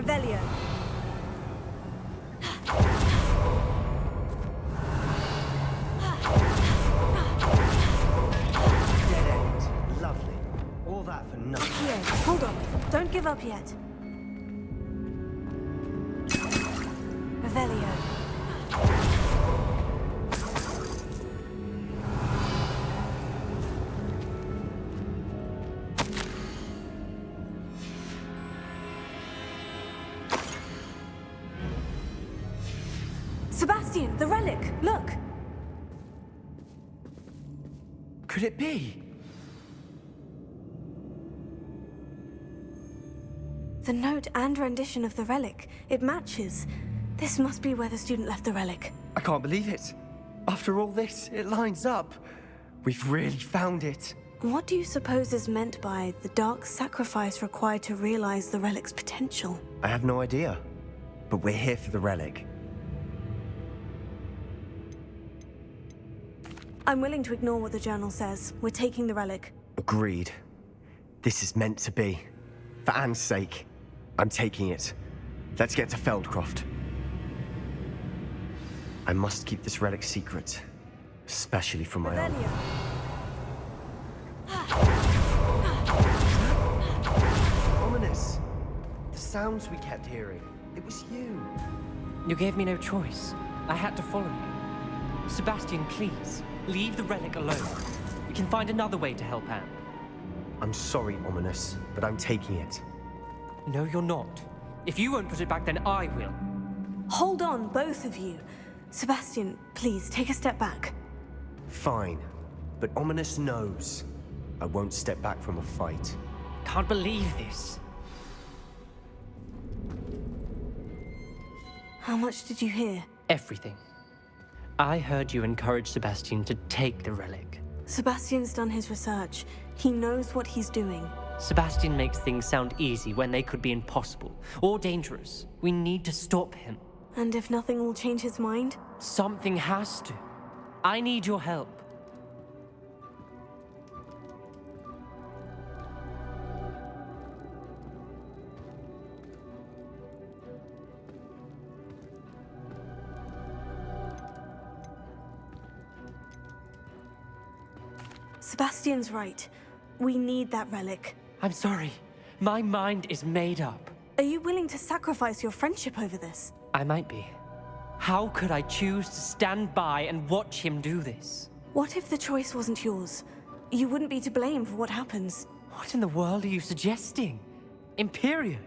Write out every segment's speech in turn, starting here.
Revelio. Dead end. Lovely. All that for nothing. Here, hold on. Don't give up yet. Revelio. Sebastian, the relic! Look! Could it be? The note and rendition of the relic. It matches. This must be where the student left the relic. I can't believe it. After all this, it lines up. We've really found it. What do you suppose is meant by the dark sacrifice required to realize the relic's potential? I have no idea. But we're here for the relic. I'm willing to ignore what the journal says. We're taking the relic. Agreed. This is meant to be. For Anne's sake, I'm taking it. Let's get to Feldcroft. I must keep this relic secret, especially from my own. Ominous. The sounds we kept hearing. It was you. You gave me no choice. I had to follow you. Sebastian, please, leave the relic alone. We can find another way to help Anne. I'm sorry, Ominous, but I'm taking it. No, you're not. If you won't put it back, then I will. Hold on, both of you. Sebastian, please, take a step back. Fine, but Ominous knows I won't step back from a fight. Can't believe this. How much did you hear? Everything. I heard you encourage Sebastian to take the relic. Sebastian's done his research. He knows what he's doing. Sebastian makes things sound easy when they could be impossible or dangerous. We need to stop him. And if nothing will change his mind? Something has to. I need your help. Sebastian's right. We need that relic. I'm sorry. My mind is made up. Are you willing to sacrifice your friendship over this? I might be. How could I choose to stand by and watch him do this? What if the choice wasn't yours? You wouldn't be to blame for what happens. What in the world are you suggesting? Imperium?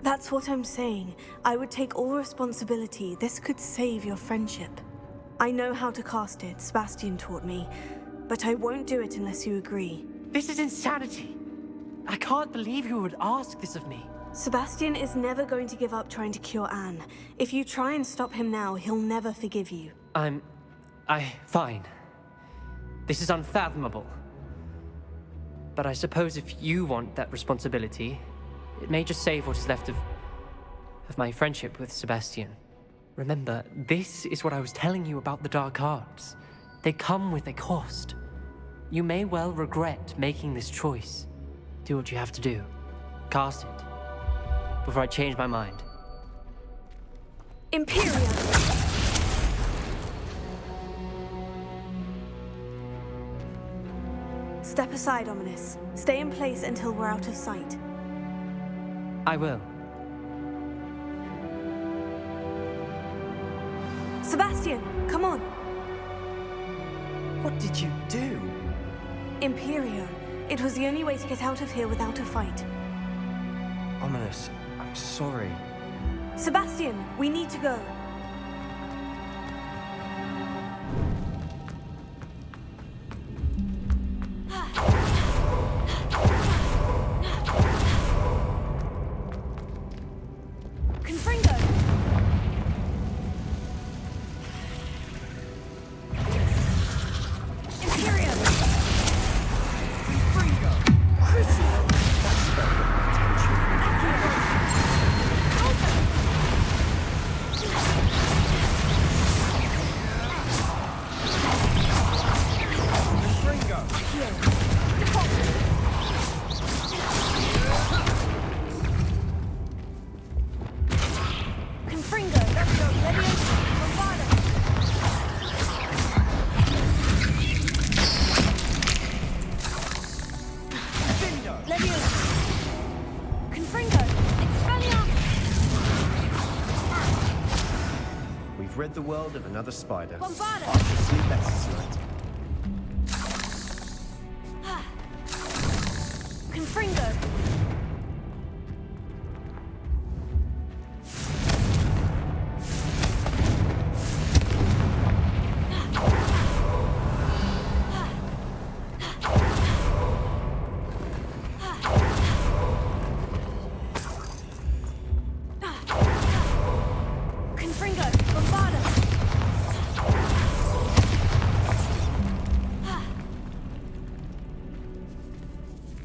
That's what I'm saying. I would take all responsibility. This could save your friendship. I know how to cast it, Sebastian taught me, but I won't do it unless you agree. This is insanity. I can't believe you would ask this of me. Sebastian is never going to give up trying to cure Anne. If you try and stop him now, he'll never forgive you. Fine. This is unfathomable. But I suppose if you want that responsibility, it may just save what is left of my friendship with Sebastian. Remember, this is what I was telling you about the dark arts. They come with a cost. You may well regret making this choice. Do what you have to do. Cast it. Before I change my mind. Imperium! Step aside, Ominous. Stay in place until we're out of sight. I will. Sebastian, come on! What did you do? Imperio. It was the only way to get out of here without a fight. Ominous, I'm sorry. Sebastian, we need to go. I've rid the world of another spider. Bombarda! I shall sleep better tonight. Confringo! Confringo! Bombarda!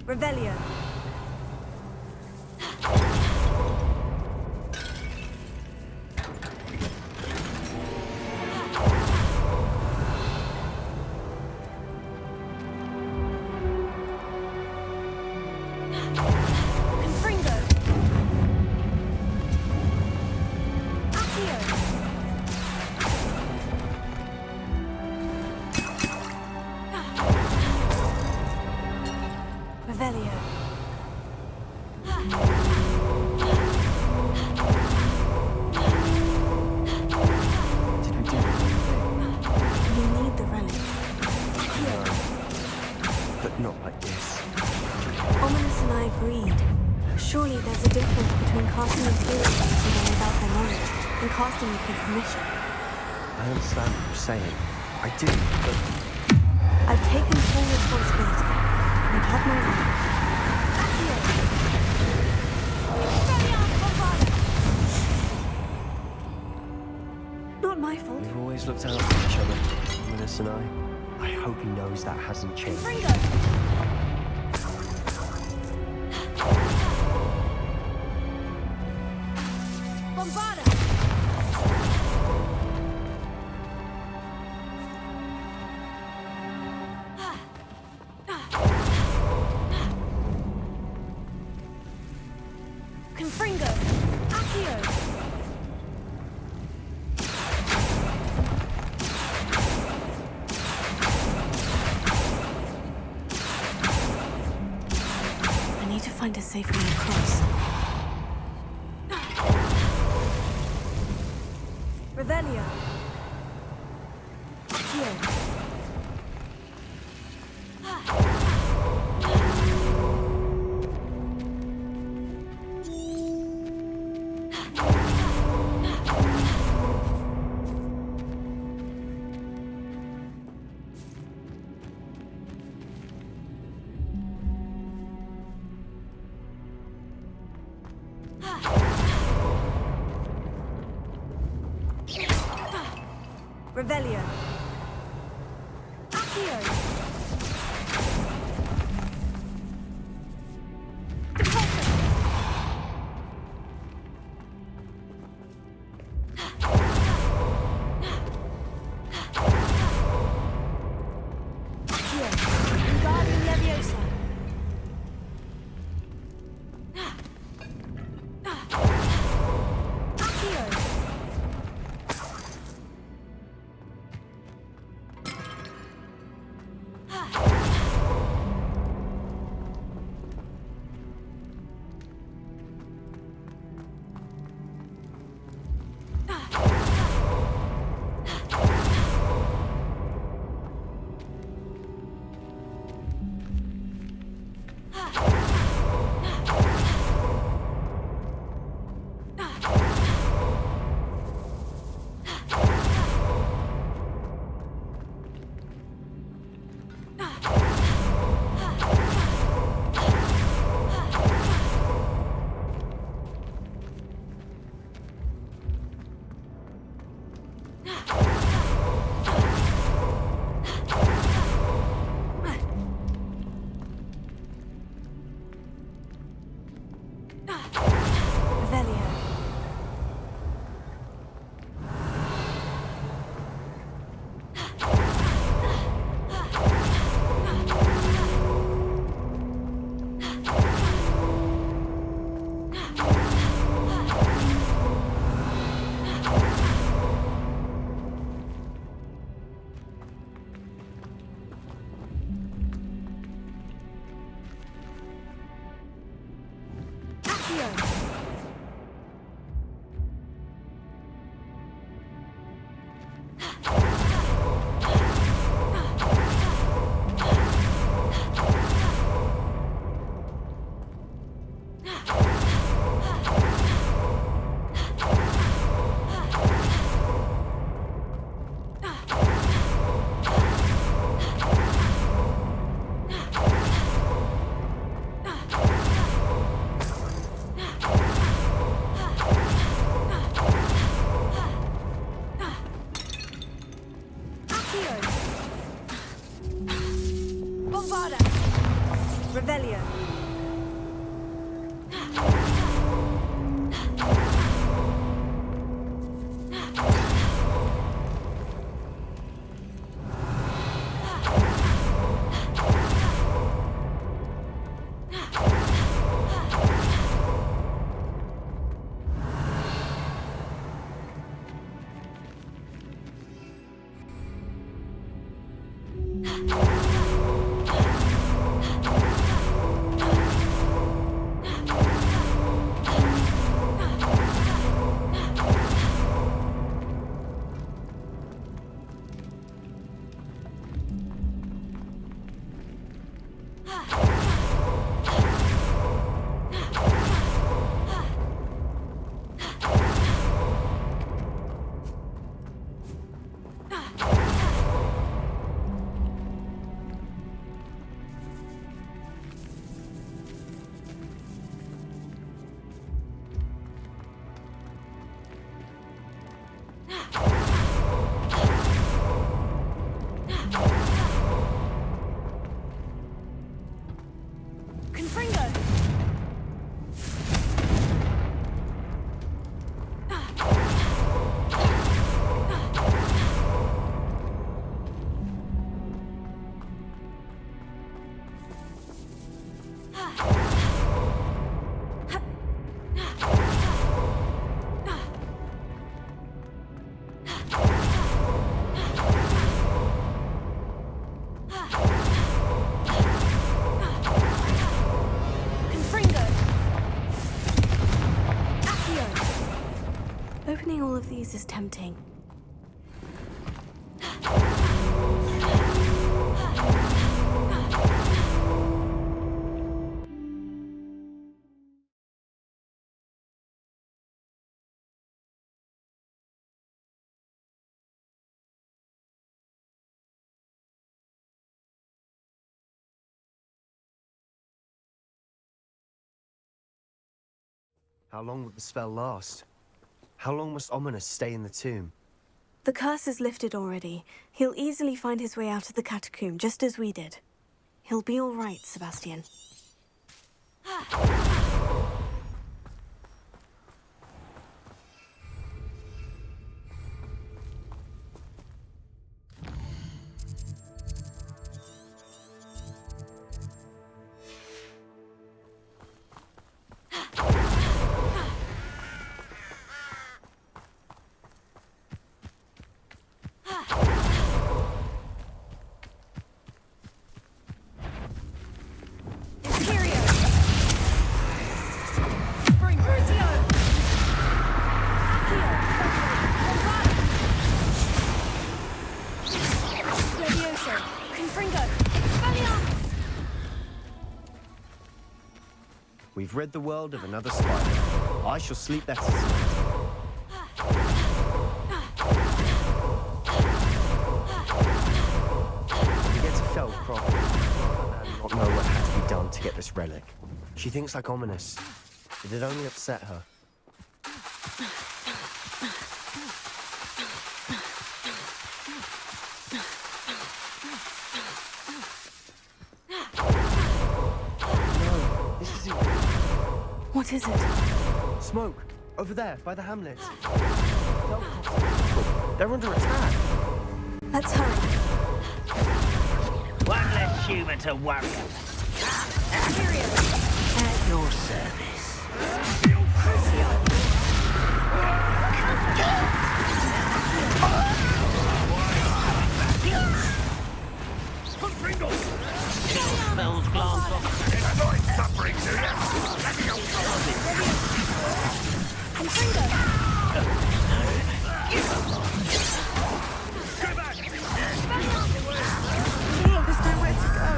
Revelio. Confringo. Accio. Revelio. Did we do the right thing? You need the relic. No. But not like this. Ominous and I agreed. Surely there's a difference between casting materials on someone without their knowledge and casting with their permission. I understand what you're saying. I do, but I've taken full responsibility. You've had my word. Accio. Expelliarmus Bombarda. Not my fault. we've always looked out for each other, Ominous and I. I hope he knows that hasn't changed. Confringo. Bombarda. Confringo. Accio. I need to find a safe way across. Revelio. Accio. Revelio. Accio. Depulso. Accio. Wingardium Leviosa. Accio. Revelio. Revelio. Opening all of these is tempting. How long will the spell last? How long must Ominous stay in the tomb? The curse is lifted already. He'll easily find his way out of the catacomb, just as we did. He'll be all right, Sebastian. We've rid the world of another spider. I shall sleep better tonight. When we get to Feldcroft, I'd not know what had to be done to get this relic. She thinks like Ominous. It'd only upset her. What is it? Smoke! Over there, by the hamlet. They're under attack. Let's hurry. One less human to worry about. At your service. Smells glance off. Avoid suffering, do you? Let me go. There's nowhere to go.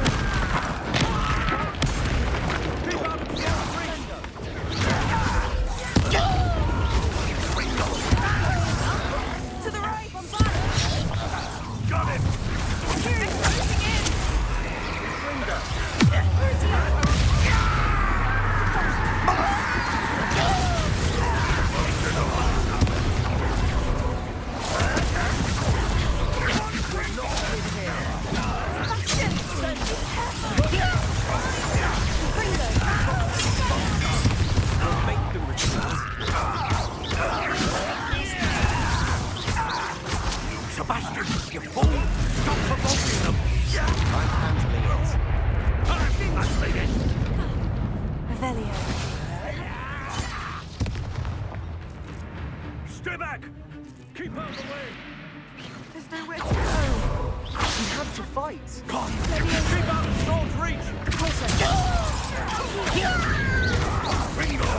Keep out of the Keep out of the way! There's nowhere to go. We have to fight. Come on! Keep out of Storm's reach! Bingo!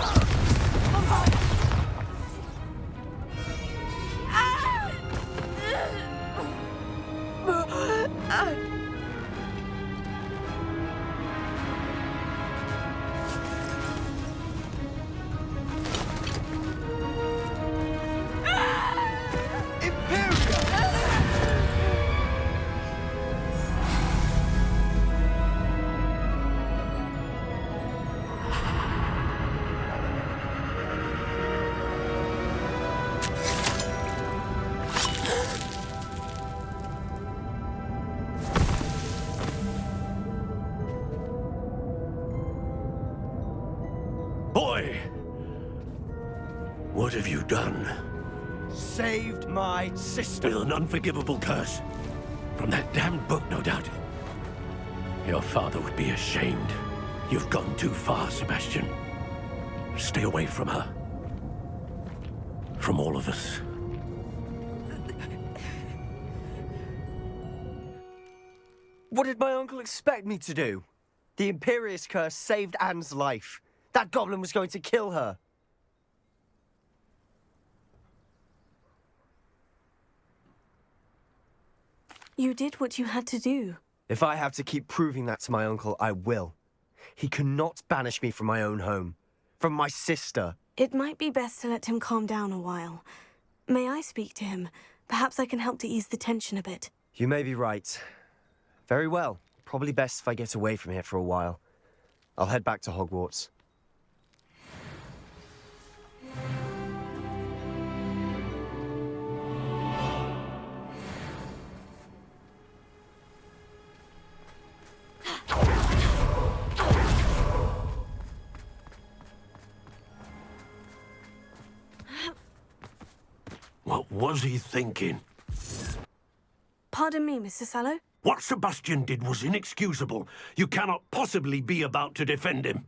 Boy! What have you done? Saved my sister. With an unforgivable curse. From that damned book, no doubt. Your father would be ashamed. You've gone too far, Sebastian. Stay away from her. From all of us. What did my uncle expect me to do? The Imperious curse saved Anne's life. That goblin was going to kill her. You did what you had to do. If I have to keep proving that to my uncle, I will. He cannot banish me from my own home. From my sister. It might be best to let him calm down a while. May I speak to him? Perhaps I can help to ease the tension a bit. You may be right. Very well. Probably best if I get away from here for a while. I'll head back to Hogwarts. What was he thinking? Pardon me, Mr. Sallow? What Sebastian did was inexcusable. You cannot possibly be about to defend him.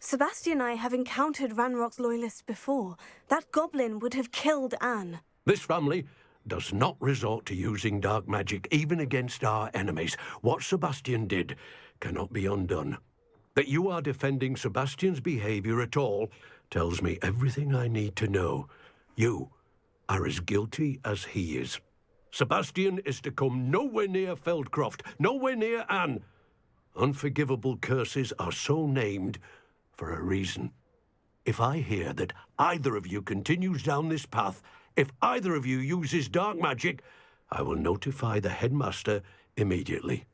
Sebastian and I have encountered Ranrock's loyalists before. That goblin would have killed Anne. This family does not resort to using dark magic even against our enemies. What Sebastian did cannot be undone. That you are defending Sebastian's behavior at all tells me everything I need to know. You are as guilty as he is. Sebastian is to come nowhere near Feldcroft, nowhere near Anne. Unforgivable curses are so named for a reason. If I hear that either of you continues down this path, if either of you uses dark magic, I will notify the headmaster immediately.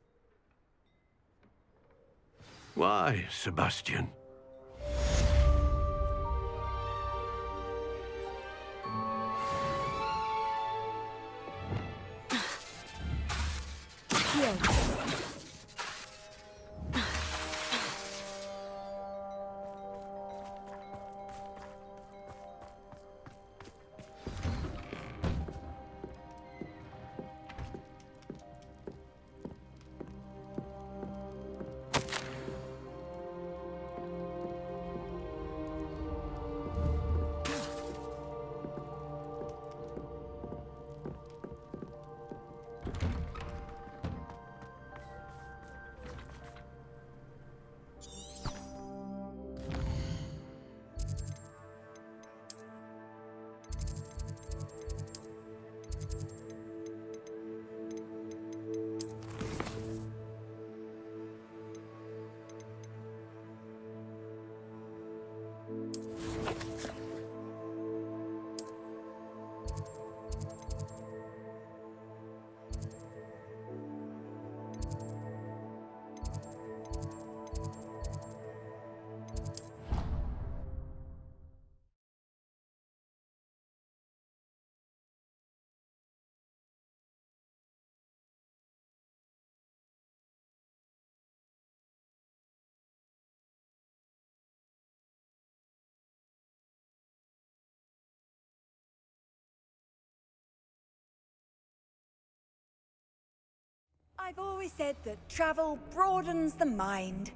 Why, Sebastian? I've always said that travel broadens the mind.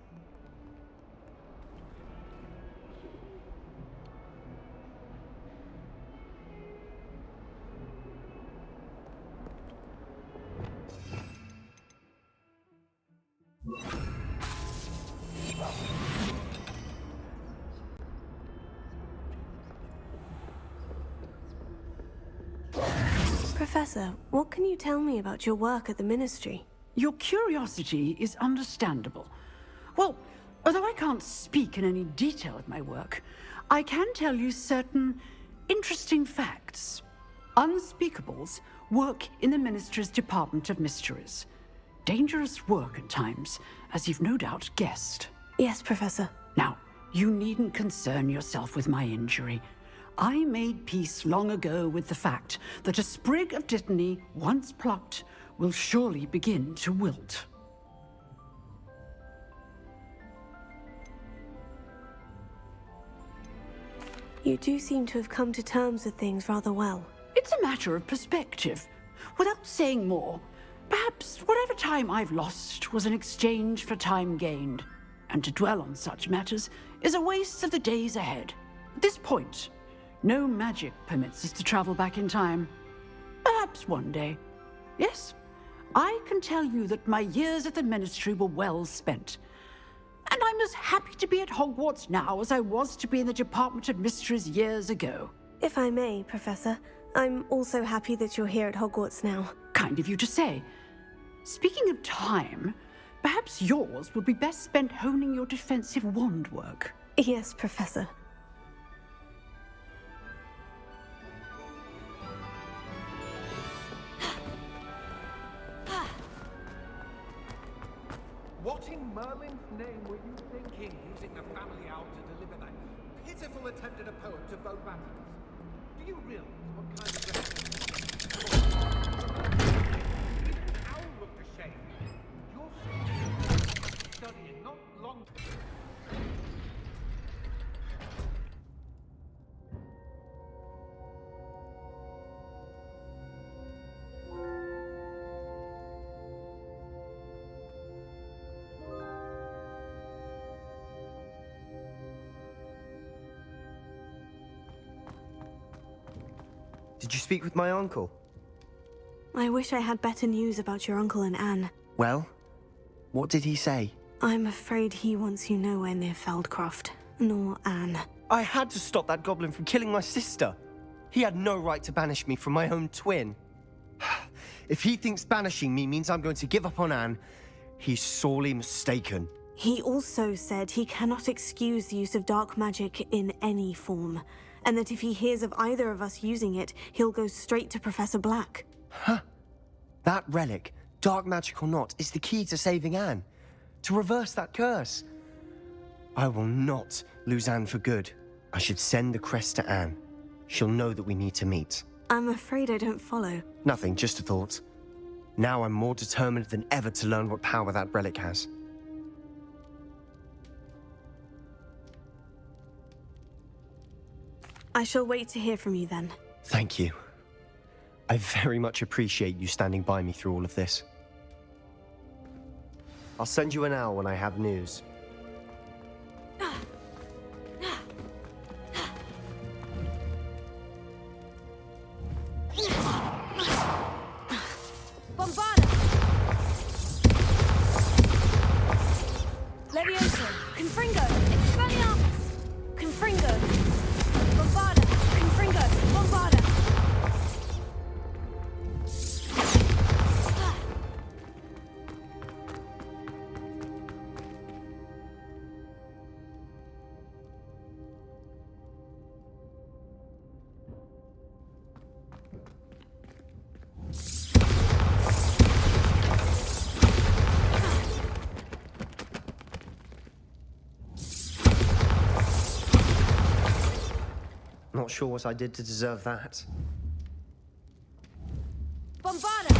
Professor, what can you tell me about your work at the Ministry? Your curiosity is understandable. Well, although I can't speak in any detail of my work, I can tell you certain interesting facts. Unspeakables work in the Ministry's Department of Mysteries. Dangerous work at times, as you've no doubt guessed. Yes, Professor. Now, you needn't concern yourself with my injury. I made peace long ago with the fact that a sprig of dittany, once plucked, will surely begin to wilt. You do seem to have come to terms with things rather well. It's a matter of perspective. Without saying more, perhaps whatever time I've lost was an exchange for time gained. And to dwell on such matters is a waste of the days ahead. At this point, no magic permits us to travel back in time. Perhaps one day. Yes, I can tell you that my years at the Ministry were well spent. And I'm as happy to be at Hogwarts now as I was to be in the Department of Mysteries years ago. If I may, Professor, I'm also happy that you're here at Hogwarts now. Kind of you to say. Speaking of time, perhaps yours would be best spent honing your defensive wand work. Yes, Professor. What in Merlin's name were you thinking, using the family owl to deliver that pitiful attempt at a poem to Bo Battles? Do you realize what kind of... Even an owl looked ashamed. You're studying not long... Did you speak with my uncle? I wish I had better news about your uncle and Anne. Well, what did he say? I'm afraid he wants you nowhere near Feldcroft, nor Anne. I had to stop that goblin from killing my sister. He had no right to banish me from my own twin. If he thinks banishing me means I'm going to give up on Anne, he's sorely mistaken. He also said he cannot excuse the use of dark magic in any form, and that if he hears of either of us using it, he'll go straight to Professor Black. Huh. That relic, dark magic or not, is the key to saving Anne. To reverse that curse. I will not lose Anne for good. I should send the crest to Anne. She'll know that we need to meet. I'm afraid I don't follow. Nothing, just a thought. Now I'm more determined than ever to learn what power that relic has. I shall wait to hear from you then. Thank you. I very much appreciate you standing by me through all of this. I'll send you an owl when I have news. Bombarda! Levioso! Confringo! Expelliarmus! Confringo! Bombarda! Confringo! Bombarda! Not sure what I did to deserve that. Bombarda!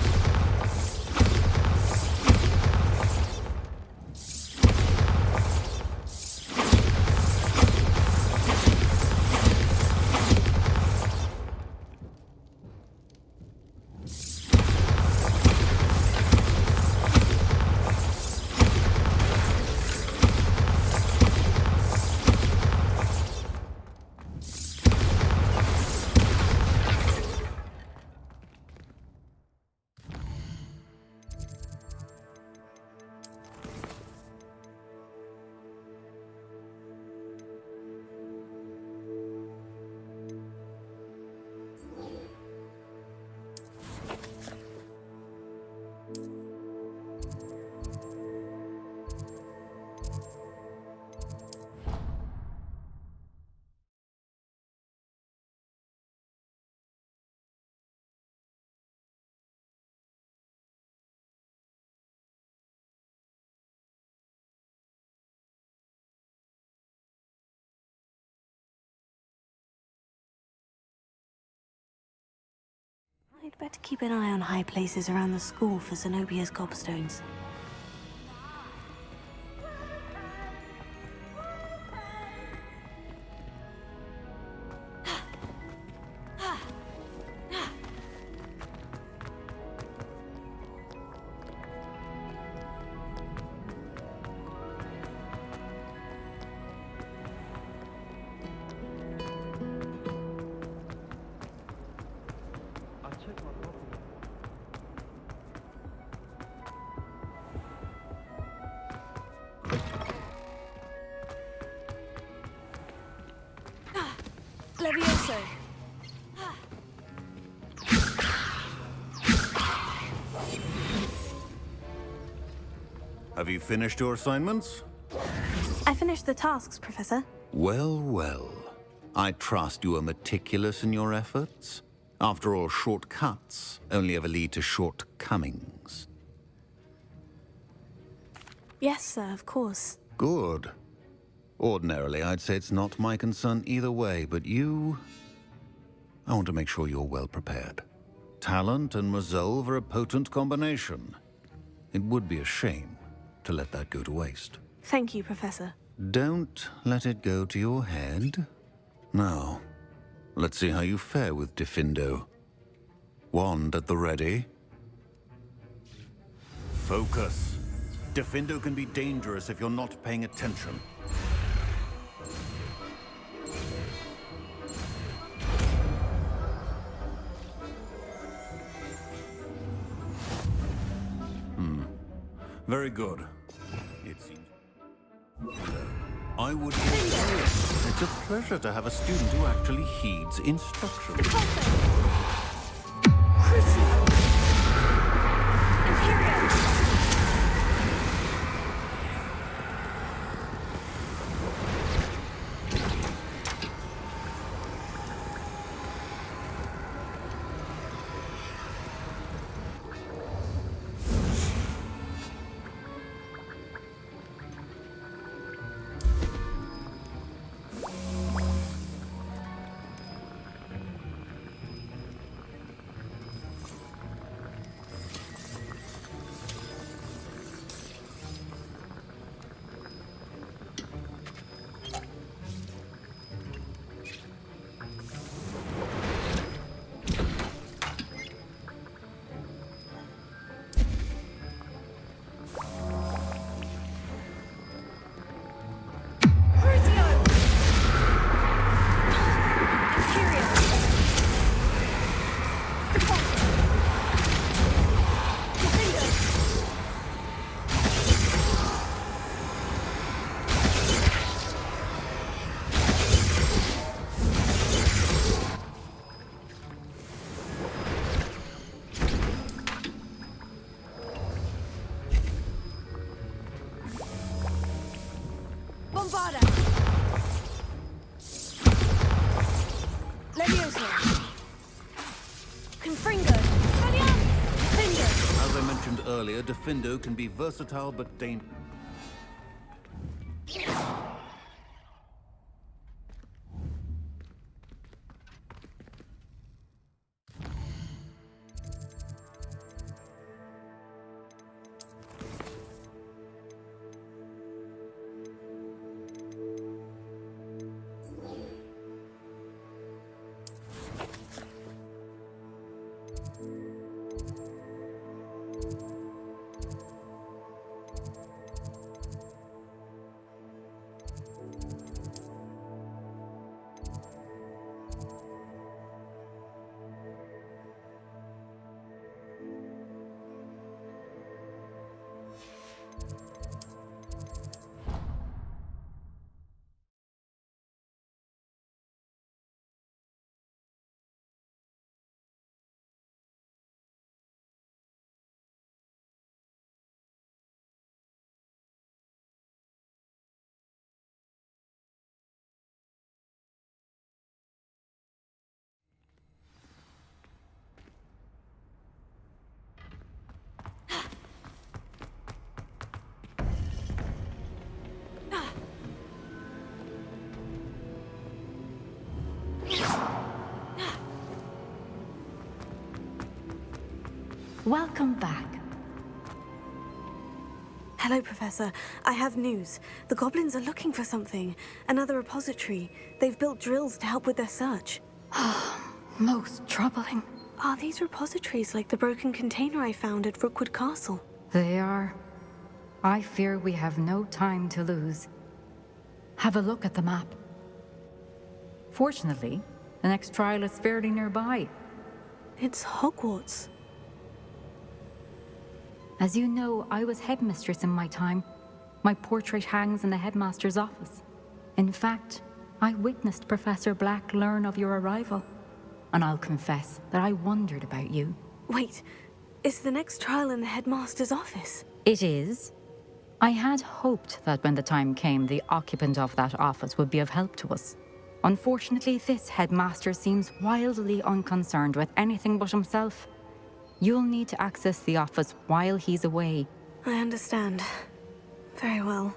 I'd better keep an eye on high places around the school for Zenobia's gobstones. Levioso. Have you finished your assignments? I finished the tasks, Professor. Well, well. I trust you are meticulous in your efforts. After all, shortcuts only ever lead to shortcomings. Yes, sir, of course. Good. Ordinarily, I'd say it's not my concern either way, but you... I want to make sure you're well prepared. Talent and resolve are a potent combination. It would be a shame to let that go to waste. Thank you, Professor. Don't let it go to your head. Now, let's see how you fare with Diffindo. Wand at the ready. Focus. Diffindo can be dangerous if you're not paying attention. Very good. It seems... I would... It's a pleasure to have a student who actually heeds instructions. Earlier, Diffindo can be versatile but dangerous. Welcome back. Hello, Professor. I have news. The goblins are looking for something. Another repository. They've built drills to help with their search. Most troubling. Are these repositories like the broken container I found at Rookwood Castle? They are. I fear we have no time to lose. Have a look at the map. Fortunately, the next trial is fairly nearby. It's Hogwarts. As you know, I was headmistress in my time. My portrait hangs in the headmaster's office. In fact, I witnessed Professor Black learn of your arrival. And I'll confess that I wondered about you. Wait, is the next trial in the headmaster's office? It is. I had hoped that when the time came, the occupant of that office would be of help to us. Unfortunately, this headmaster seems wildly unconcerned with anything but himself. You'll need to access the office while he's away. I understand. Very well.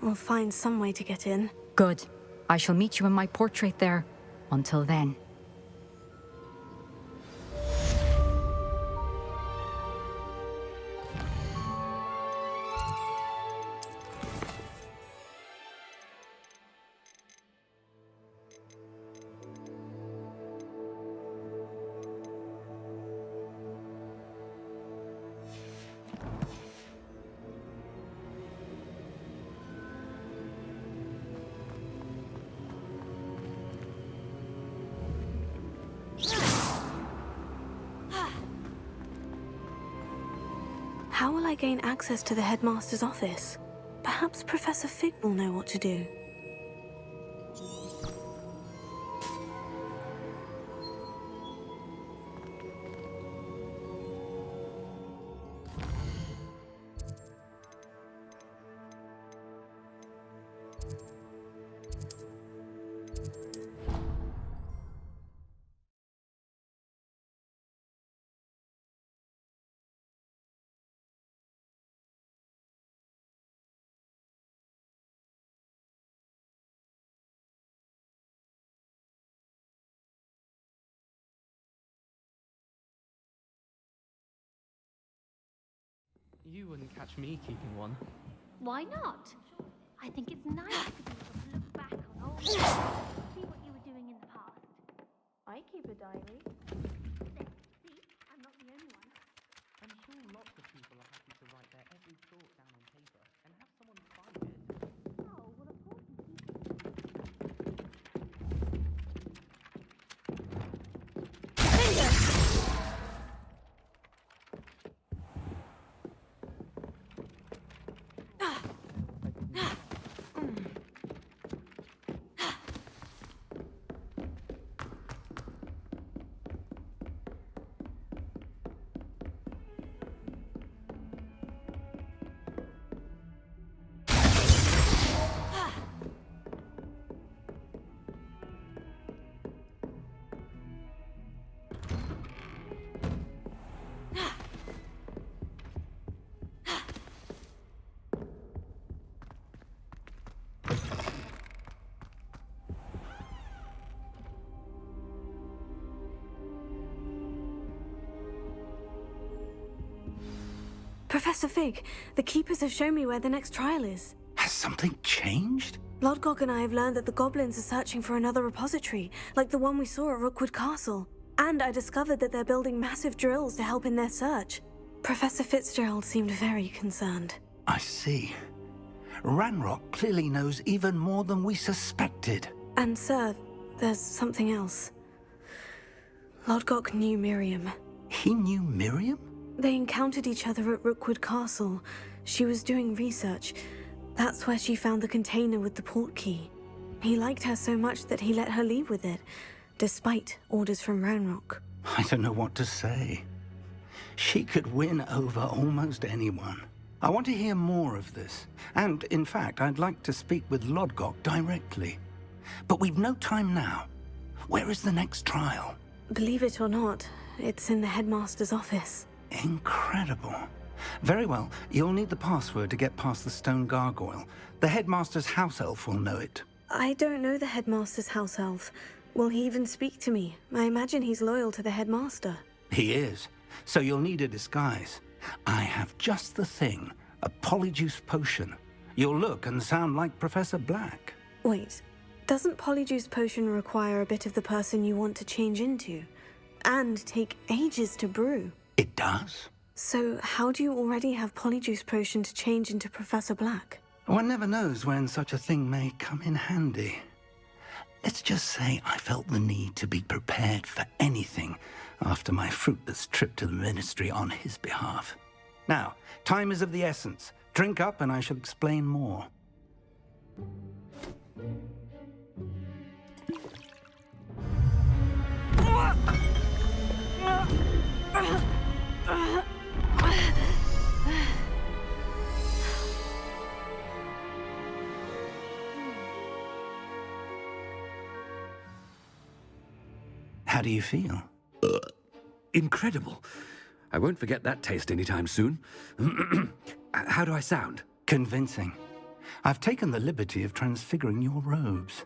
We'll find some way to get in. Good. I shall meet you in my portrait there. Until then. How will I gain access to the headmaster's office? Perhaps Professor Fig will know what to do. You wouldn't catch me keeping one. Why not? I think it's nice to be able to look back on old days and see what you were doing in the past. I keep a diary. See, I'm not the only one. I'm sure lots of people are happy to write their every thought down on paper and have someone find it. Oh, well, of course you keep it. Professor Fig, the Keepers have shown me where the next trial is. Has something changed? Lodgok and I have learned that the goblins are searching for another repository, like the one we saw at Rookwood Castle. And I discovered that they're building massive drills to help in their search. Professor Fitzgerald seemed very concerned. I see. Ranrock clearly knows even more than we suspected. And sir, there's something else. Lodgok knew Miriam. He knew Miriam? They encountered each other at Rookwood Castle. She was doing research. That's where she found the container with the port key. He liked her so much that he let her leave with it, despite orders from Ranrock. I don't know what to say. She could win over almost anyone. I want to hear more of this. And, in fact, I'd like to speak with Lodgok directly. But we've no time now. Where is the next trial? Believe it or not, it's in the headmaster's office. Incredible. Very well, you'll need the password to get past the stone gargoyle. The headmaster's house elf will know it. I don't know the headmaster's house elf. Will he even speak to me? I imagine he's loyal to the headmaster. He is. so you'll need a disguise. I have just the thing, a polyjuice potion. You'll look and sound like Professor Black. Wait, doesn't Polyjuice Potion require a bit of the person you want to change into? And take ages to brew? It does. So how do you already have Polyjuice Potion to change into Professor Black? One never knows when such a thing may come in handy. Let's just say I felt the need to be prepared for anything after my fruitless trip to the Ministry on his behalf. Now, time is of the essence. Drink up and I shall explain more. How do you feel? Incredible. I won't forget that taste anytime soon. How do I sound? Convincing. I've taken the liberty of transfiguring your robes.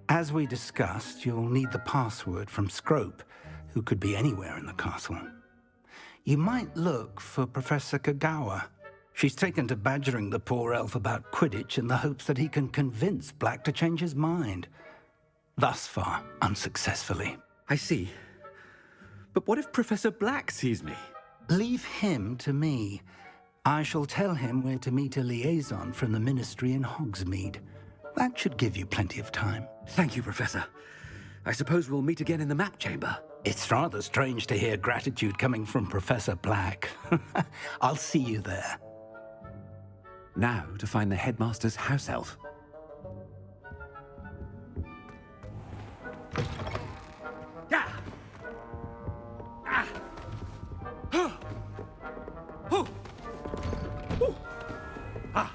As we discussed, you'll need the password from Scrope, who could be anywhere in the castle. You might look for Professor Kagawa. She's taken to badgering the poor elf about Quidditch in the hopes that he can convince Black to change his mind. Thus far, unsuccessfully. I see. But what if Professor Black sees me? Leave him to me. I shall tell him where to meet a liaison from the Ministry in Hogsmeade. That should give you plenty of time. Thank you, Professor. I suppose we'll meet again in the map chamber. It's rather strange to hear gratitude coming from Professor Black. I'll see you there. Now to find the headmaster's house elf. Yeah. Ah. Oh. Oh. Oh. Ah.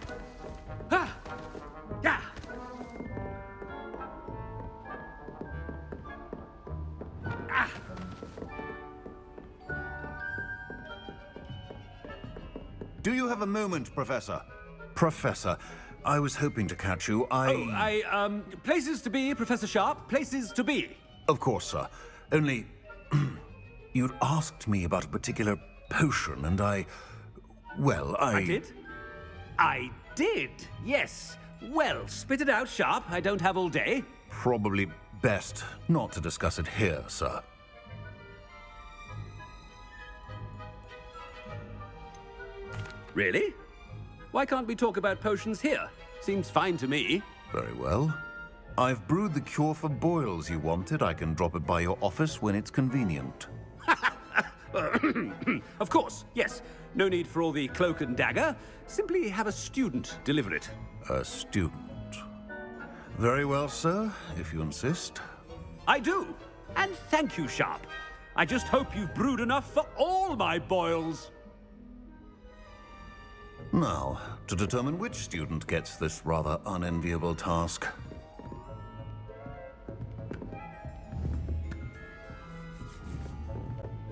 Ah. Yeah. Ah. Do you have a moment, Professor? Professor, I was hoping to catch you. Places to be, Professor Sharp. Places to be. Of course, sir. Only, you'd asked me about a particular potion, and I did? I did, yes. Well, spit it out, Sharp. I don't have all day. Probably best not to discuss it here, sir. Really? Why can't we talk about potions here? Seems fine to me. Very well. I've brewed the cure for boils you wanted. I can drop it by your office when it's convenient. Of course, yes. No need for all the cloak and dagger. Simply have a student deliver it. A student. Very well, sir, if you insist. I do. And thank you, Sharp. I just hope you've brewed enough for all my boils. Now, to determine which student gets this rather unenviable task.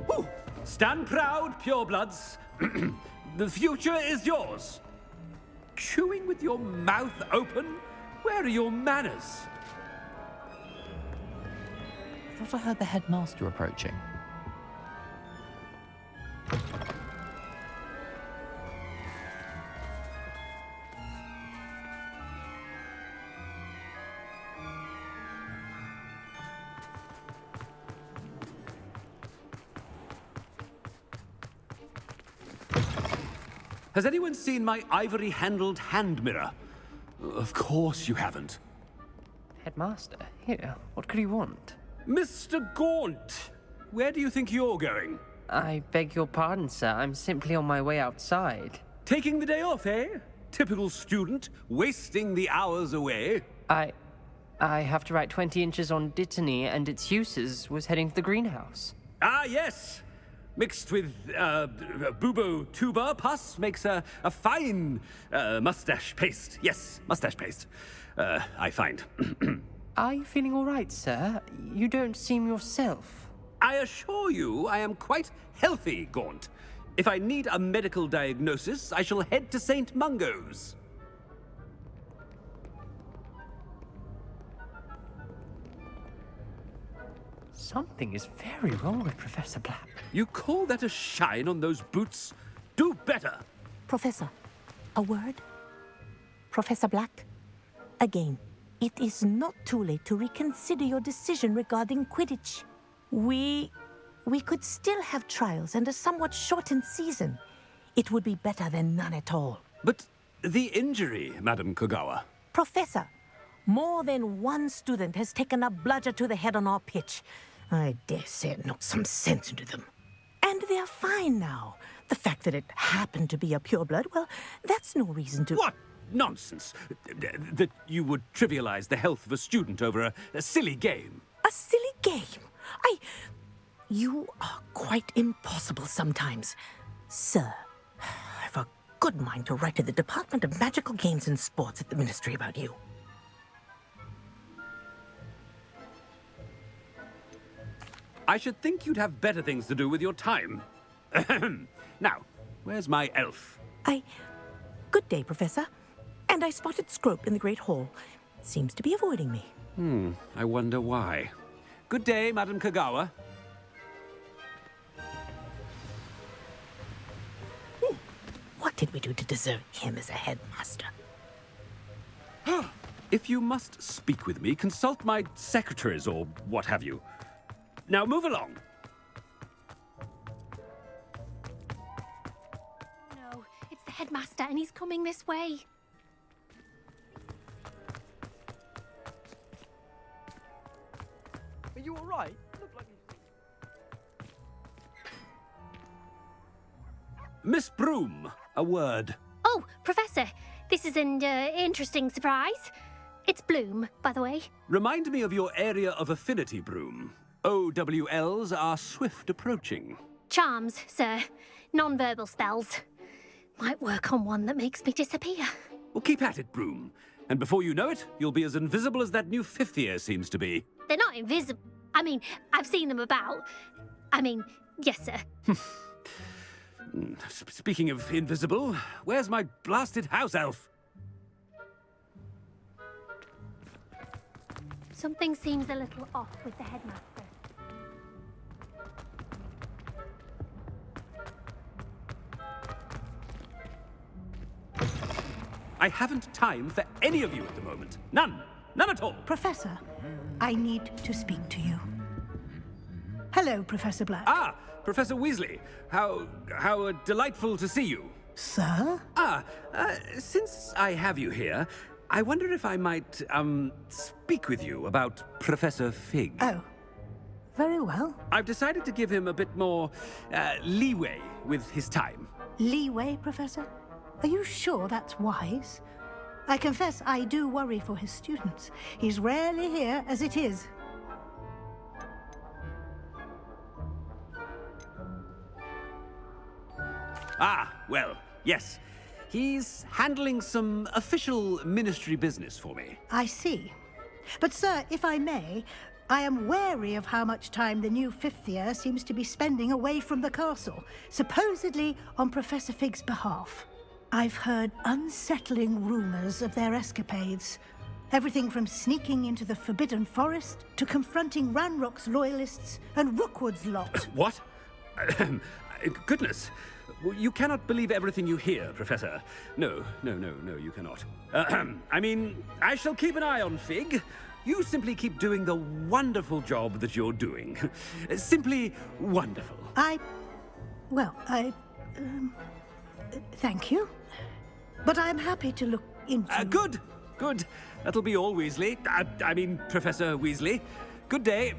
Whew. Stand proud, purebloods. The future is yours. Chewing with your mouth open? Where are your manners? I thought I heard the headmaster approaching. Has anyone seen my ivory-handled hand mirror? Of course you haven't. Headmaster? Here, what could he want? Mr. Gaunt, where do you think you're going? I beg your pardon, sir. I'm simply on my way outside. Taking the day off, eh? Typical student, wasting the hours away. I have to write 20 inches on Dittany and its uses. Was heading to the greenhouse. Ah, yes. Mixed with bubo tuber pus makes a fine mustache paste. Yes, mustache paste. I find. Are you feeling all right, sir? You don't seem yourself. I assure you I am quite healthy, Gaunt. If I need a medical diagnosis, I shall head to St. Mungo's. Something is very wrong with Professor Black. You call that a shine on those boots? Do better! Professor, a word? Professor Black, again, it is not too late to reconsider your decision regarding Quidditch. We could still have trials and a somewhat shortened season. It would be better than none at all. But the injury, Madam Kogawa. Professor, more than one student has taken a bludger to the head on our pitch. I dare say it knocked some sense into them. And they're fine now. The fact that it happened to be a pureblood, well, that's no reason to... What nonsense! That you would trivialize the health of a student over a silly game. A silly game? You are quite impossible sometimes. Sir, I've a good mind to write to the Department of Magical Games and Sports at the Ministry about you. I should think you'd have better things to do with your time. Now, where's my elf? Good day, Professor. And I spotted Scrope in the Great Hall. Seems to be avoiding me. I wonder why. Good day, Madam Kogawa. What did we do to deserve him as a headmaster? If you must speak with me, consult my secretaries or what have you. Now move along. No, it's the headmaster and he's coming this way. Are you all right? Look like Miss Broom, a word. Oh, Professor, this is an interesting surprise. It's Bloom, by the way. Remind me of your area of affinity, Broom. OWLs are swift approaching. Charms, sir. Non-verbal spells. Might work on one that makes me disappear. Well, keep at it, Broom. And before you know it, you'll be as invisible as that new fifth year seems to be. They're not invisible. I mean, I've seen them about. I mean, yes, sir. Speaking of invisible, where's my blasted house elf? Something seems a little off with the headmaster. I haven't time for any of you at the moment. None. None at all. Professor, I need to speak to you. Hello, Professor Black. Ah, Professor Weasley. How delightful to see you. Sir? Since I have you here, I wonder if I might, speak with you about Professor Fig. Oh, very well. I've decided to give him a bit more, leeway with his time. Leeway, Professor? Are you sure that's wise? I confess I do worry for his students. He's rarely here as it is. Ah, well, yes. He's handling some official ministry business for me. I see. But, sir, if I may, I am wary of how much time the new fifth year seems to be spending away from the castle, supposedly on Professor Fig's behalf. I've heard unsettling rumors of their escapades. Everything from sneaking into the Forbidden Forest to confronting Ranrock's loyalists and Rookwood's lot. What? Goodness. You cannot believe everything you hear, Professor. No, you cannot. I mean, I shall keep an eye on Fig. You simply keep doing the wonderful job that you're doing. Simply wonderful. Thank you. But I'm happy to look into... Good. That'll be all, Weasley. I mean, Professor Weasley. Good day.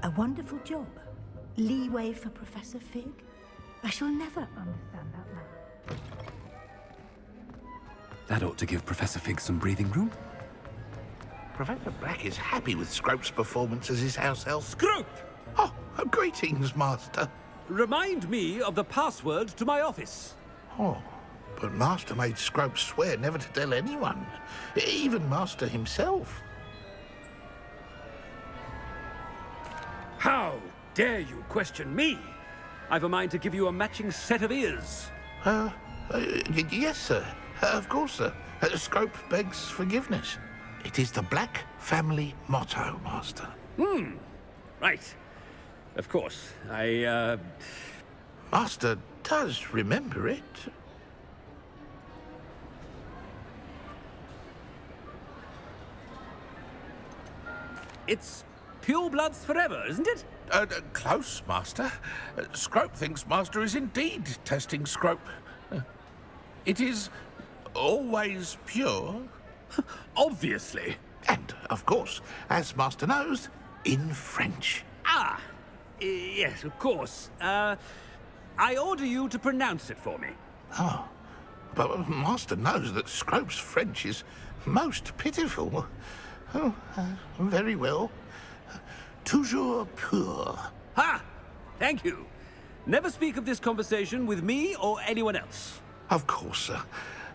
A wonderful job. Leeway for Professor Fig. I shall never understand that man. That ought to give Professor Fig some breathing room. Professor Black is happy with Scrope's performance as his house elf. Scrope! Oh, greetings, Master. Remind me of the password to my office. Oh, but Master made Scrope swear never to tell anyone, even Master himself. How dare you question me? I've a mind to give you a matching set of ears. Yes, sir. Of course, sir. Scrope begs forgiveness. It is the Black family motto, Master. Right. Of course. Master does remember it. It's pure bloods forever, isn't it? Close, Master. Scrope thinks Master is indeed testing Scrope. It is always pure. Obviously. And, of course, as Master knows, in French. Ah! Yes, of course. I order you to pronounce it for me. Oh, but Master knows that Scrope's French is most pitiful. Oh, very well. Toujours pur. Ha! Thank you. Never speak of this conversation with me or anyone else. Of course, sir.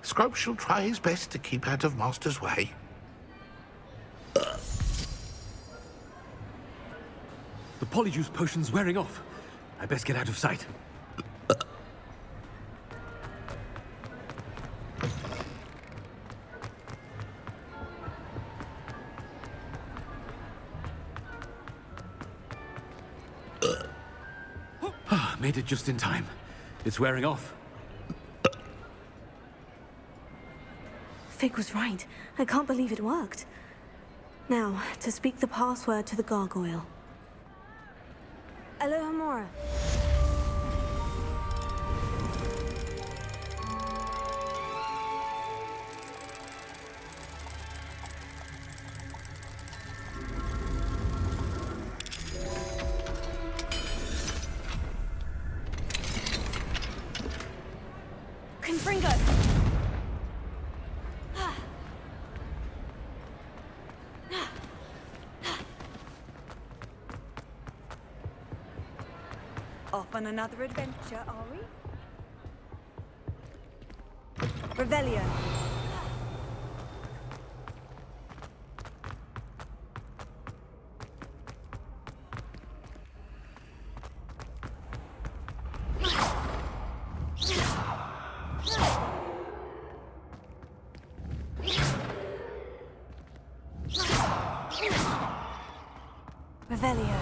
Scrope shall try his best to keep out of Master's way. The polyjuice potion's wearing off. I best get out of sight. Made it just in time. It's wearing off. Fig was right. I can't believe it worked. Now, to speak the password to the gargoyle. Alohomora. Confringo! Off on another adventure, are we? Revelio. Revelio.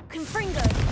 Confringo!